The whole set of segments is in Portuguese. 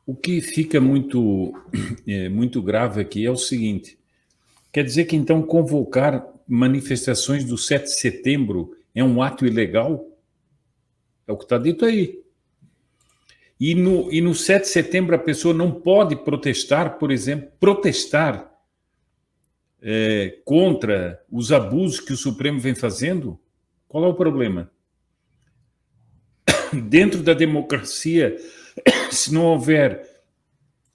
O que fica muito grave aqui é o seguinte: quer dizer que então convocar manifestações do 7 de setembro é um ato ilegal? É o que está dito aí. E no 7 de setembro a pessoa não pode protestar, por exemplo, contra os abusos que o Supremo vem fazendo? Qual é o problema? Dentro da democracia, se não houver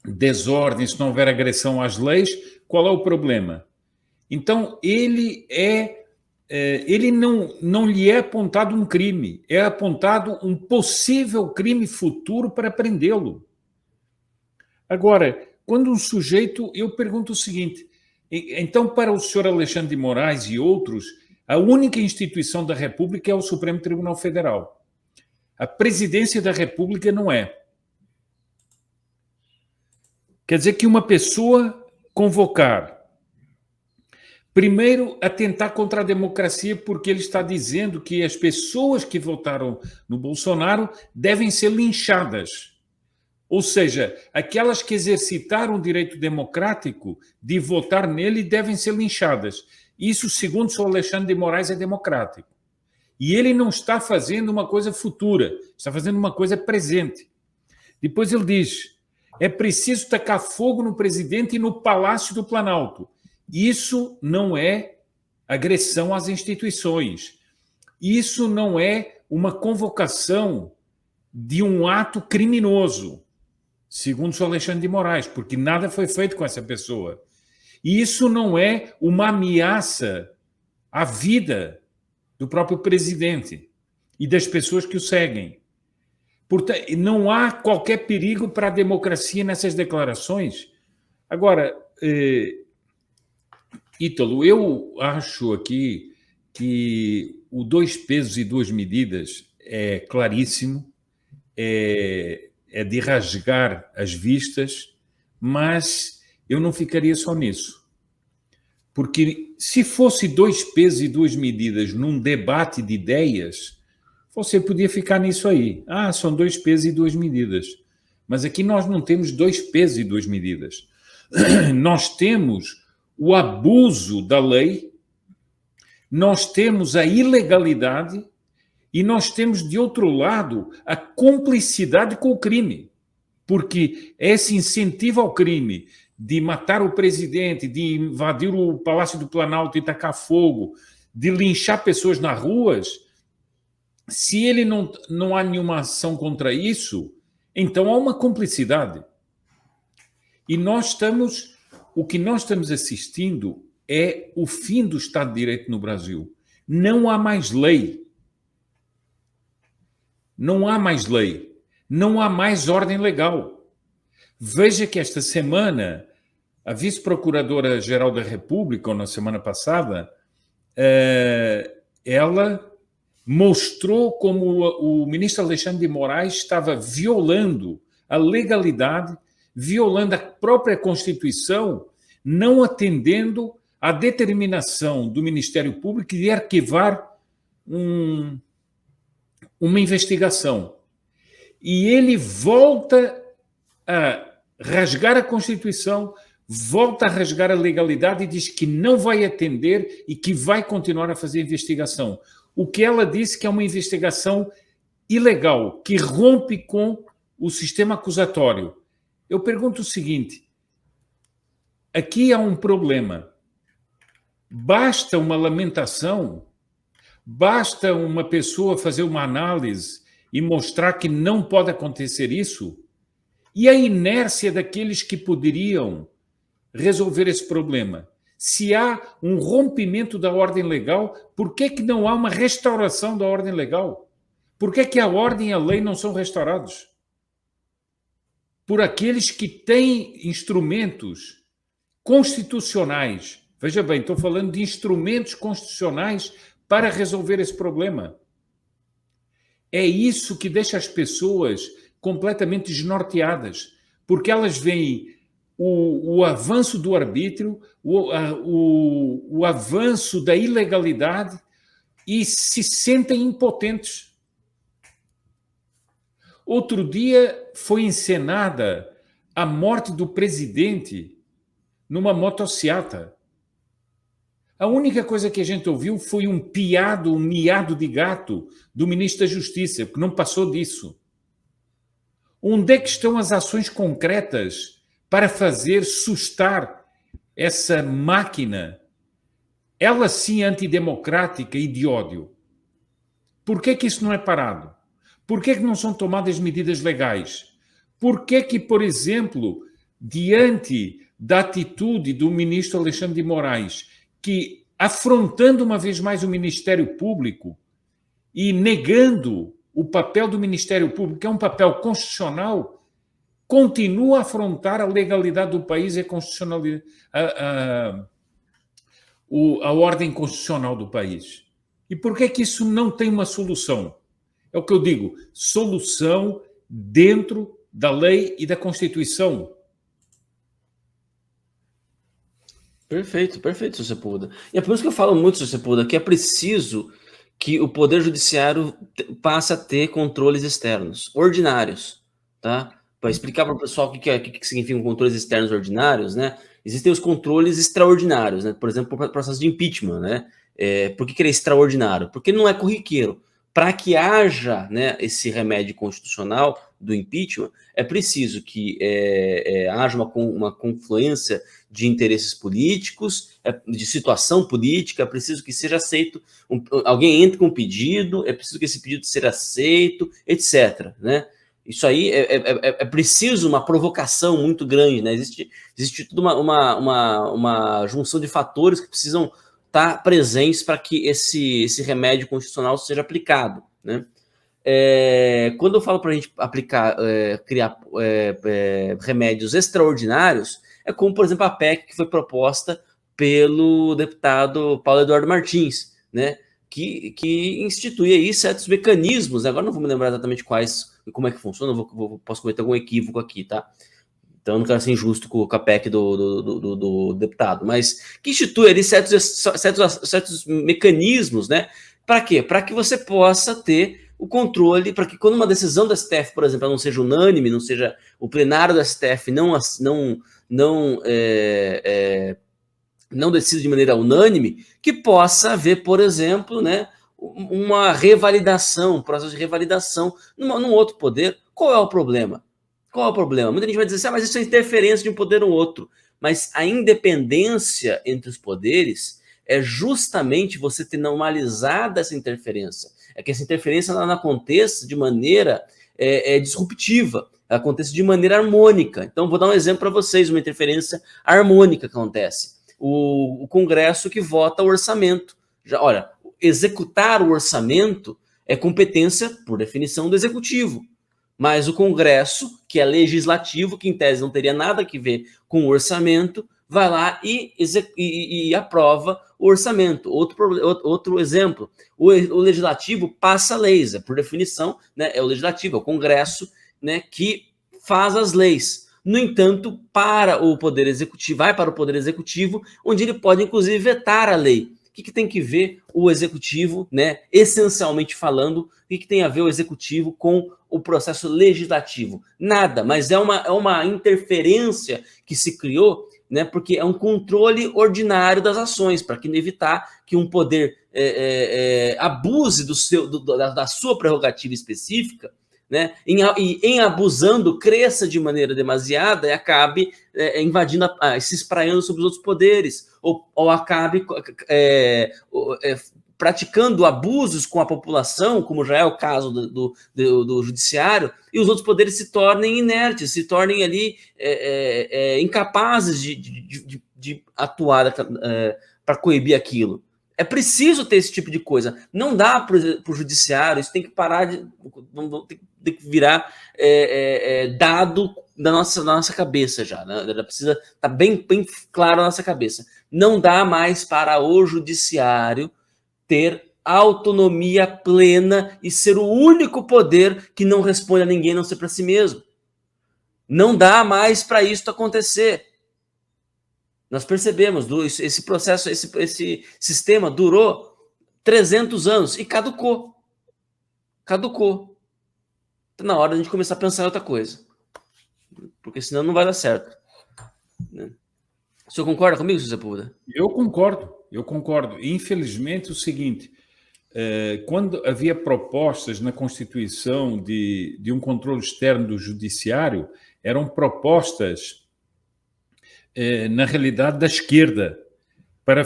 desordem, se não houver agressão às leis, qual é o problema? Então, ele não lhe é apontado um crime, é apontado um possível crime futuro para prendê-lo. Agora, quando um sujeito, eu pergunto o seguinte: então, para o senhor Alexandre de Moraes e outros, a única instituição da República é o Supremo Tribunal Federal. A presidência da República não é. Quer dizer que uma pessoa convocar, primeiro, atentar contra a democracia, porque ele está dizendo que as pessoas que votaram no Bolsonaro devem ser linchadas. Ou seja, aquelas que exercitaram o direito democrático de votar nele devem ser linchadas. Isso, segundo o senhor Alexandre de Moraes, é democrático. E ele não está fazendo uma coisa futura, está fazendo uma coisa presente. Depois ele diz: é preciso tacar fogo no presidente e no Palácio do Planalto. Isso não é agressão às instituições. Isso não é uma convocação de um ato criminoso, segundo o senhor Alexandre de Moraes, porque nada foi feito com essa pessoa. E isso não é uma ameaça à vida do próprio presidente e das pessoas que o seguem. Portanto, não há qualquer perigo para a democracia nessas declarações. Agora, Ítalo, eu acho aqui que o 2 pesos e 2 medidas é claríssimo, é de rasgar as vistas, mas eu não ficaria só nisso. Porque se fosse 2 pesos e 2 medidas num debate de ideias, você podia ficar nisso aí. Ah, são 2 pesos e 2 medidas. Mas aqui nós não temos 2 pesos e 2 medidas. Nós temos o abuso da lei, nós temos a ilegalidade e nós temos, de outro lado, a cumplicidade com o crime. Porque esse incentivo ao crime de matar o presidente, de invadir o Palácio do Planalto e tacar fogo, de linchar pessoas nas ruas, se ele não há nenhuma ação contra isso, então há uma cumplicidade. E o que nós estamos assistindo é o fim do Estado de Direito no Brasil. Não há mais lei. Não há mais lei. Não há mais ordem legal. Veja que esta semana, a vice-procuradora-geral da República, ou na semana passada, ela mostrou como o ministro Alexandre de Moraes estava violando a legalidade, violando a própria Constituição, não atendendo à determinação do Ministério Público de arquivar uma investigação. E ele volta a rasgar a Constituição, volta a rasgar a legalidade e diz que não vai atender e que vai continuar a fazer investigação. O que ela disse que é uma investigação ilegal, que rompe com o sistema acusatório. Eu pergunto o seguinte: aqui há um problema. Basta uma lamentação, basta uma pessoa fazer uma análise e mostrar que não pode acontecer isso? E a inércia daqueles que poderiam resolver esse problema? Se há um rompimento da ordem legal, por que não há uma restauração da ordem legal? Por que a ordem e a lei não são restaurados? Por aqueles que têm instrumentos constitucionais. Veja bem, estou falando de instrumentos constitucionais para resolver esse problema. É isso que deixa as pessoas completamente desnorteadas, porque elas veem o avanço do arbítrio, o avanço da ilegalidade e se sentem impotentes. Outro dia foi encenada a morte do presidente numa motociata. A única coisa que a gente ouviu foi um miado de gato do ministro da Justiça, que não passou disso. Onde é que estão as ações concretas para fazer sustar essa máquina, ela sim antidemocrática e de ódio? Por que isso não é parado? Por que não são tomadas medidas legais? Por que, por exemplo, diante da atitude do ministro Alexandre de Moraes, que, afrontando uma vez mais o Ministério Público e negando o papel do Ministério Público, que é um papel constitucional, continua a afrontar a legalidade do país e a constitucionalidade, a ordem constitucional do país? E por que isso não tem uma solução? É o que eu digo, solução dentro da lei e da Constituição. Perfeito, perfeito, Sr. Sepúlveda. E é por isso que eu falo muito, Sr. Sepúlveda, que é preciso que o Poder Judiciário passe a ter controles externos, ordinários, tá? Para explicar para o pessoal o que significam controles externos ordinários, né? Existem os controles extraordinários, né? Por exemplo, o processo de impeachment, né? Por que ele é extraordinário? Porque não é corriqueiro. Para que haja, né, esse remédio constitucional do impeachment, é preciso que haja uma confluência de interesses políticos, de situação política, é preciso que seja aceito, alguém entre com um pedido, é preciso que esse pedido seja aceito, etc., né? Isso aí é preciso uma provocação muito grande, né? Existe toda uma junção de fatores que precisam estar presentes para que esse remédio constitucional seja aplicado, né? Quando eu falo para a gente aplicar, criar remédios extraordinários, é como, por exemplo, a PEC que foi proposta pelo deputado Paulo Eduardo Martins, né? Que institui aí certos mecanismos, né? Agora não vou me lembrar exatamente quais e como é que funciona, posso cometer algum equívoco aqui, tá? Então, eu não quero ser injusto com a PEC do deputado, mas que institui ali certos mecanismos, né? Para quê? Para que você possa ter o controle, para que quando uma decisão do STF, por exemplo, não seja unânime, não seja o plenário do STF não decida de maneira unânime, que possa haver, por exemplo, né, uma revalidação, um processo de revalidação num outro poder. Qual é o problema? Qual é o problema? Muita gente vai dizer assim, mas isso é interferência de um poder no outro. Mas a independência entre os poderes é justamente você ter normalizado essa interferência. É que essa interferência não aconteça de maneira disruptiva, ela aconteça de maneira harmônica. Então, vou dar um exemplo para vocês, uma interferência harmônica que acontece. O Congresso que vota o orçamento. Olha, executar o orçamento é competência, por definição, do Executivo. Mas o Congresso, que é legislativo, que em tese não teria nada a ver com o orçamento, vai lá e aprova o orçamento. Outro exemplo, o legislativo passa leis, por definição, né, é o legislativo, é o Congresso, né, que faz as leis. No entanto, vai para o Poder Executivo, onde ele pode, inclusive, vetar a lei. O que tem que ver o Executivo, né, essencialmente falando, o que tem a ver o Executivo com o processo legislativo? Nada, mas é uma interferência que se criou, né, porque é um controle ordinário das ações, para evitar que um poder abuse da sua prerrogativa específica, né, em abusando, cresça de maneira demasiada e acabe invadindo, se espraiando sobre os outros poderes, ou acabe praticando abusos com a população, como já é o caso do judiciário, e os outros poderes se tornem inertes, se tornem ali incapazes de atuar para coibir aquilo. É preciso ter esse tipo de coisa. Não dá para o judiciário, isso tem que parar tem que virar dado da nossa cabeça já, né? Ela precisa estar bem claro na nossa cabeça. Não dá mais para o judiciário ter autonomia plena e ser o único poder que não responde a ninguém, a não ser para si mesmo. Não dá mais para isso acontecer. Nós percebemos, esse processo, esse sistema durou 300 anos e caducou. Caducou. Tá na hora de a gente começar a pensar em outra coisa. porque senão não vai dar certo, né? O senhor concorda comigo, José Sepúlveda? Eu concordo. Infelizmente, o seguinte, quando havia propostas na Constituição de um controle externo do judiciário, eram propostas, na realidade, da esquerda, para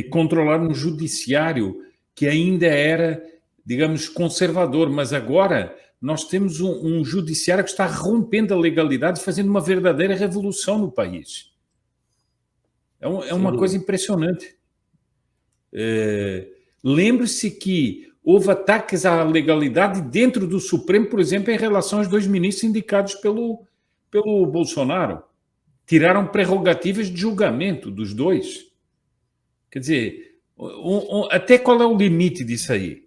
controlar um judiciário que ainda era, digamos, conservador, mas agora nós temos um judiciário que está rompendo a legalidade, fazendo uma verdadeira revolução no país. É uma coisa impressionante. Lembre-se que houve ataques à legalidade dentro do Supremo, por exemplo, em relação aos 2 ministros indicados pelo Bolsonaro. Tiraram prerrogativas de julgamento dos 2. Quer dizer, até qual é o limite disso aí?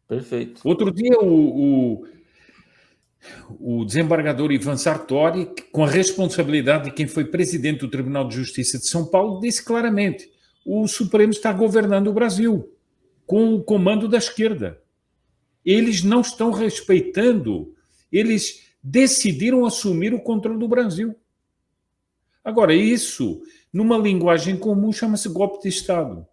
Perfeito. Outro dia, o desembargador Ivan Sartori, com a responsabilidade de quem foi presidente do Tribunal de Justiça de São Paulo, disse claramente: o Supremo está governando o Brasil com o comando da esquerda. Eles não estão respeitando, eles decidiram assumir o controle do Brasil. Agora, isso, numa linguagem comum, chama-se golpe de Estado.